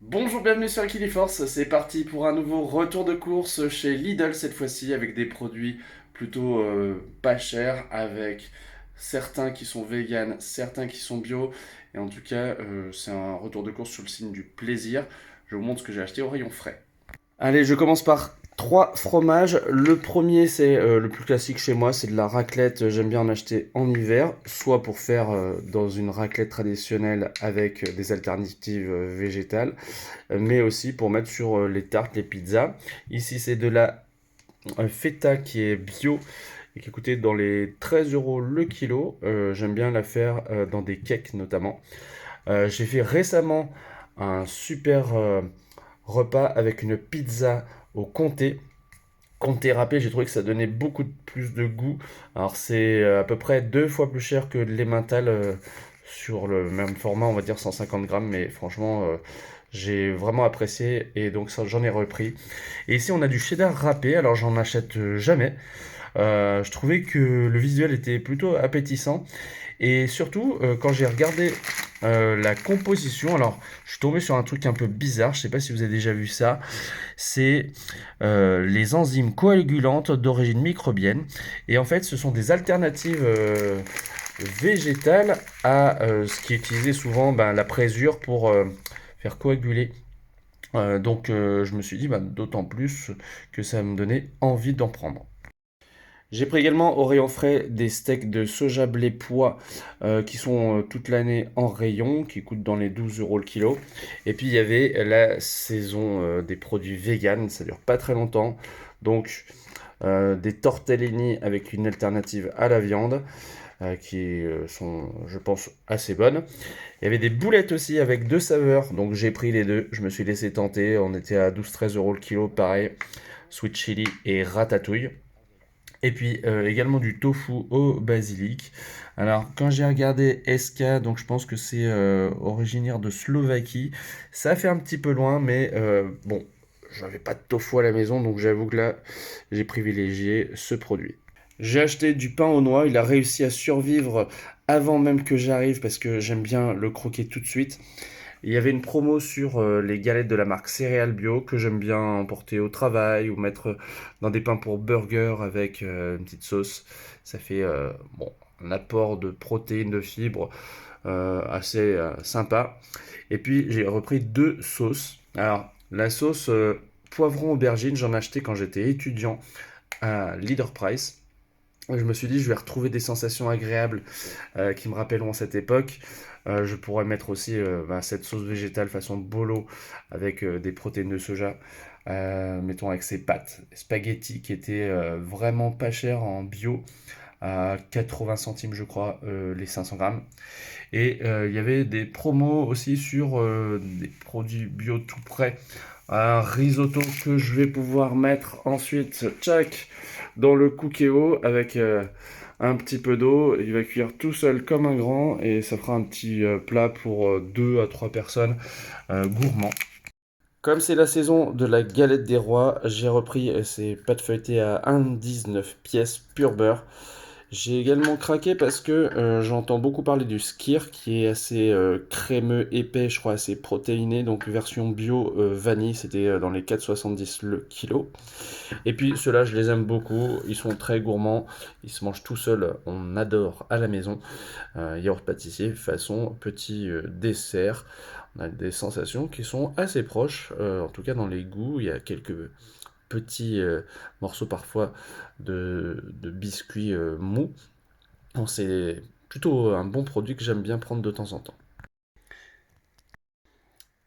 Bonjour, bienvenue sur Equiliforce, c'est parti pour un nouveau retour de course chez Lidl cette fois-ci avec des produits plutôt pas chers, avec certains qui sont vegan, certains qui sont bio, et en tout cas c'est un retour de course sur le signe du plaisir. Je vous montre ce que j'ai acheté au rayon frais. Allez, je commence par trois fromages. Le premier, c'est le plus classique chez moi, c'est de la raclette. J'aime bien en acheter en hiver, soit pour faire dans une raclette traditionnelle avec des alternatives végétales, mais aussi pour mettre sur les tartes, les pizzas. Ici, c'est de la feta qui est bio et qui coûtait dans les 13 euros le kilo. J'aime bien la faire dans des cakes notamment. J'ai fait récemment un super repas avec une pizza au comté. Comté râpé, j'ai trouvé que ça donnait beaucoup plus de goût. Alors c'est à peu près deux fois plus cher que l'emmental sur le même format, on va dire 150 grammes, mais franchement j'ai vraiment apprécié et donc ça j'en ai repris. Et ici on a du cheddar râpé, alors j'en achète jamais. Je trouvais que le visuel était plutôt appétissant et surtout, quand j'ai regardé la composition, alors je suis tombé sur un truc un peu bizarre, je sais pas si vous avez déjà vu ça, c'est les enzymes coagulantes d'origine microbienne. Et en fait, ce sont des alternatives végétales à ce qui est utilisé souvent, ben, la présure pour faire coaguler. Je me suis dit, ben, d'autant plus que ça me donnait envie d'en prendre. J'ai pris également au rayon frais des steaks de soja blé pois qui sont toute l'année en rayon, qui coûtent dans les 12 euros le kilo. Et puis il y avait la saison des produits vegan, ça dure pas très longtemps. Donc des tortellini avec une alternative à la viande qui sont, je pense, assez bonnes. Il y avait des boulettes aussi avec deux saveurs, donc j'ai pris les deux. Je me suis laissé tenter, on était à 12-13 euros le kilo, pareil, sweet chili et ratatouille. Et puis également du tofu au basilic. Alors quand j'ai regardé SK, donc je pense que c'est originaire de Slovaquie, ça fait un petit peu loin, mais bon, j'avais pas de tofu à la maison, donc j'avoue que là, j'ai privilégié ce produit. J'ai acheté du pain aux noix, il a réussi à survivre avant même que j'arrive parce que j'aime bien le croquer tout de suite. Il y avait une promo sur les galettes de la marque Céréales Bio que j'aime bien emporter au travail ou mettre dans des pains pour burger avec une petite sauce. Ça fait bon, un apport de protéines, de fibres assez sympa. Et puis j'ai repris deux sauces. Alors la sauce poivron aubergine, j'en ai acheté quand j'étais étudiant à Leader Price. Je me suis dit, je vais retrouver des sensations agréables qui me rappelleront cette époque. Je pourrais mettre aussi cette sauce végétale façon bolo avec des protéines de soja, mettons avec ses pâtes, spaghetti qui étaient vraiment pas chers en bio, à 80 centimes je crois les 500 grammes. Et il y avait des promos aussi sur des produits bio tout prêts. Un risotto que je vais pouvoir mettre ensuite, tchac, dans le cookéo avec un petit peu d'eau. Il va cuire tout seul comme un grand et ça fera un petit plat pour 2 à 3 personnes gourmand. Comme c'est la saison de la galette des rois, j'ai repris ces pâtes feuilletées à 1,19 pièces pur beurre. J'ai également craqué parce que j'entends beaucoup parler du skyr qui est assez crémeux, épais, je crois assez protéiné, donc version bio vanille, c'était dans les 4,70 le kilo. Et puis ceux-là, je les aime beaucoup, ils sont très gourmands, ils se mangent tout seuls, on adore à la maison. Yaourt pâtissier façon petit dessert. On a des sensations qui sont assez proches, en tout cas dans les goûts, il y a quelques petits morceaux parfois de biscuits mous. Bon, c'est plutôt un bon produit que j'aime bien prendre de temps en temps.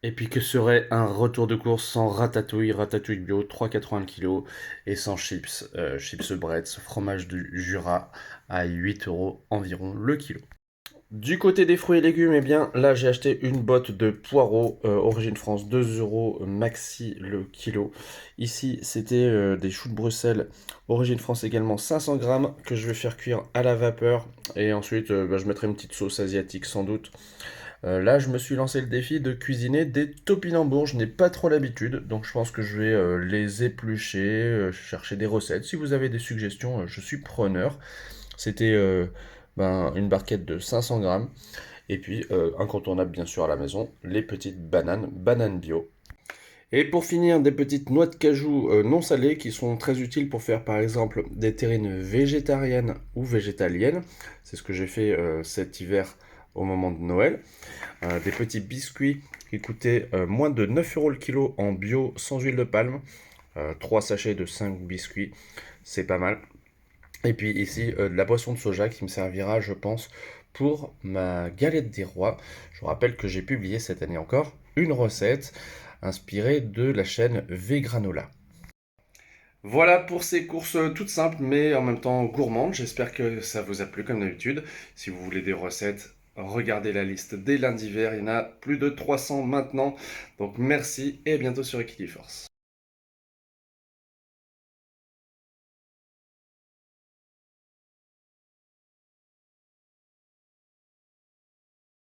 Et puis que serait un retour de course sans ratatouille, ratatouille bio, 3,80 le kilo, et sans chips, chips Bretz, fromage du Jura à 8 euros environ le kilo. Du côté des fruits et légumes, eh bien là j'ai acheté une botte de poireaux origine France, 2 euros maxi le kilo. Ici c'était des choux de Bruxelles, origine France également, 500 grammes que je vais faire cuire à la vapeur et ensuite je mettrai une petite sauce asiatique sans doute. Là je me suis lancé le défi de cuisiner des topinambours, je n'ai pas trop l'habitude donc je pense que je vais les éplucher, chercher des recettes. Si vous avez des suggestions, je suis preneur. C'était une barquette de 500 grammes. Et puis, incontournable bien sûr à la maison, les petites bananes bio. Et pour finir, des petites noix de cajou non salées qui sont très utiles pour faire par exemple des terrines végétariennes ou végétaliennes. C'est ce que j'ai fait cet hiver au moment de Noël. Des petits biscuits qui coûtaient moins de 9 euros le kilo en bio sans huile de palme. 3 sachets de 5 biscuits, c'est pas mal. Et puis ici, de la boisson de soja qui me servira, je pense, pour ma galette des rois. Je vous rappelle que j'ai publié cette année encore une recette inspirée de la chaîne Vegranola. Voilà pour ces courses toutes simples mais en même temps gourmandes. J'espère que ça vous a plu comme d'habitude. Si vous voulez des recettes, regardez la liste des lundis verts. Il y en a plus de 300 maintenant. Donc merci et à bientôt sur Equidiforce.